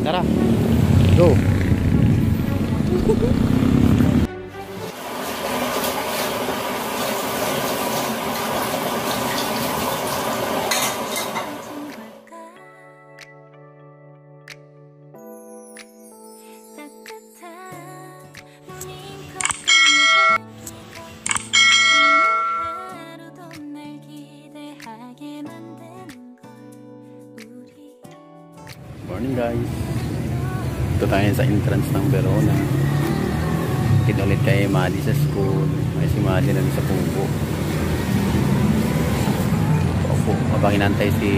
Tara. Go. Morning guys. Ito tayo sa entrance ng Verona. Kita ulit kay Madi sa school. Ay si Madi na sa Pugo. Opo, habang inantay si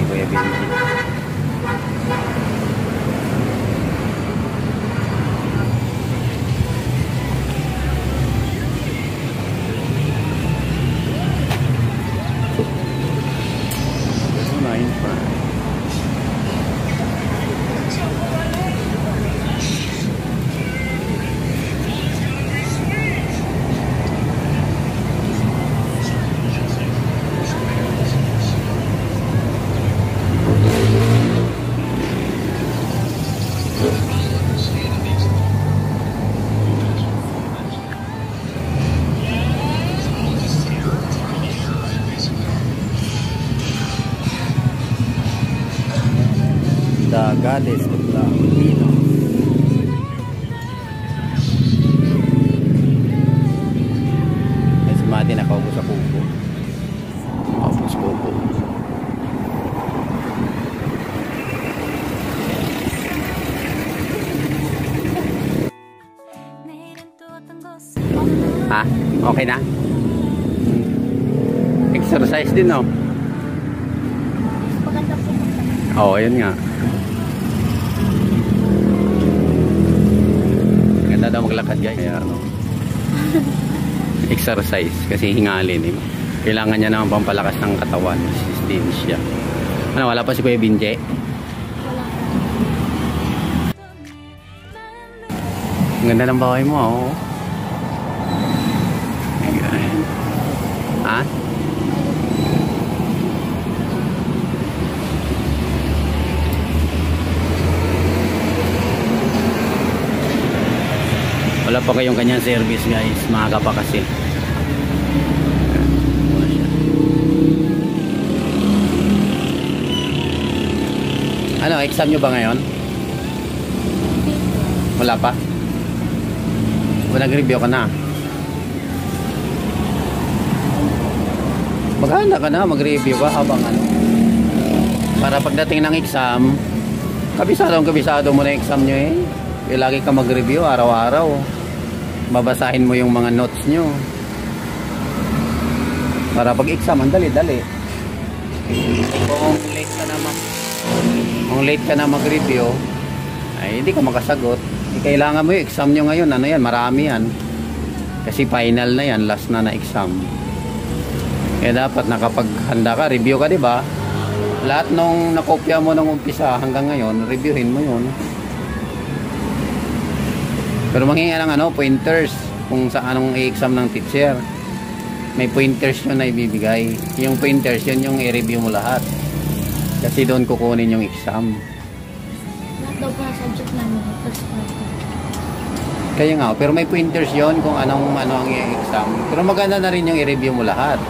Kuya Benji. The goddess of the Pilipinos. Ay si Madi nakaupo sa kubo. Nakaupo sa kubo. Ha? Okay na? Exercise din, no? Oo, yun nga. Ganda daw maglakad guys. Kaya, exercise kasi hingalin eh. Kailangan niya naman pampalakas ng katawan. Din siya. Ano, wala pa si Kuya Binje? Wala. Ang ganda ng bahay mo, oh. Ha? Wala pa kayong kanyang service guys, maaga pa kasi. Ano, exam nyo ba ngayon? Wala pa? O nag-review ka na? Maghanda ka na, mag-review ka habang ano. Para pagdating ng exam, kabisado mo na yung exam nyo eh. Lagi ka mag-review araw-araw. Babasahin mo yung mga notes nyo. Para pag-exam, ang dali-dali. Kung late ka na mag-review, ay hindi ka makasagot. Kailangan mo yung exam nyo ngayon. Ano yan? Marami yan. Kasi final na yan. Last na exam. Kaya dapat nakapaghanda ka. Review ka, diba? Lahat nung nakopya mo nung umpisa hanggang ngayon, reviewin mo yun. Pero manghingi ng ano, pointers kung sa anong i-exam ng teacher. May pointers yun na ibibigay. Yung pointers yun yung i-review mo lahat. Kasi doon kukunin yung exam. Lahat daw pa subject namin. Kaya nga, pero may pointers yun kung ano ang i-exam. Pero maganda na rin yung i-review mo lahat.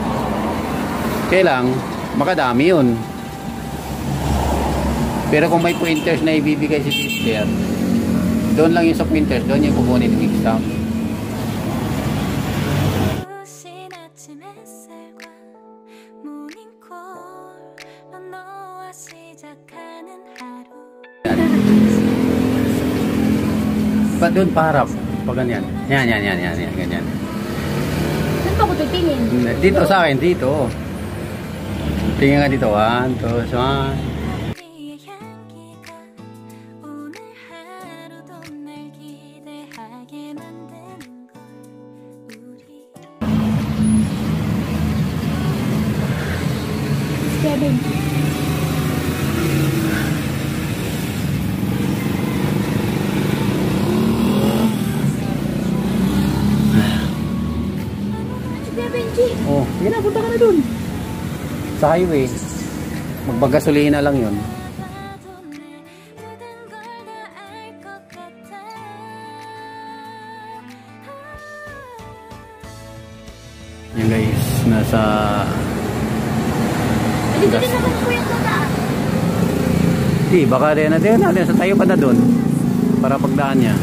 Kaya lang, makadami yun. Pero kung may pointers na ibibigay si teacher, doon lang yung sa pointers, doon yung kukunin yung exam. Ba't doon paharap? Pag ganyan. Yan, ganyan. Saan pa ko titingin? Dito sa akin, dito. Tingin nga dito, 1, 2, 1. Kevin. Oh, yun na, punta ka na dun. Sa highway. Magpagasolina lang yun. nasa Dito din naman po yung dadaan. di baka rin natin sa tayo pa na doon para pagdaan niya.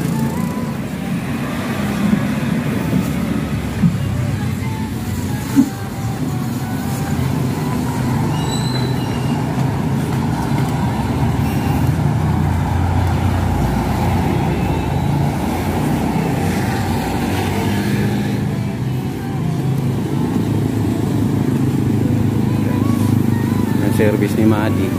Service ni Madi.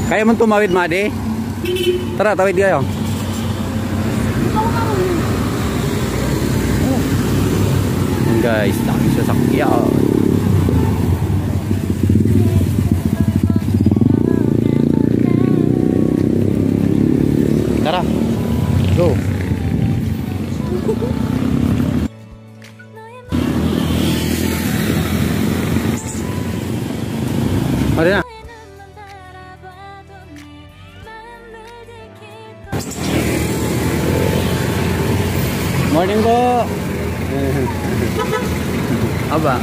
Kaya mo tumawid, Madi? Tara, tawid kayo. Yan guys, dami sasakyan. Tara, go. Mari na. Morning po. Aba.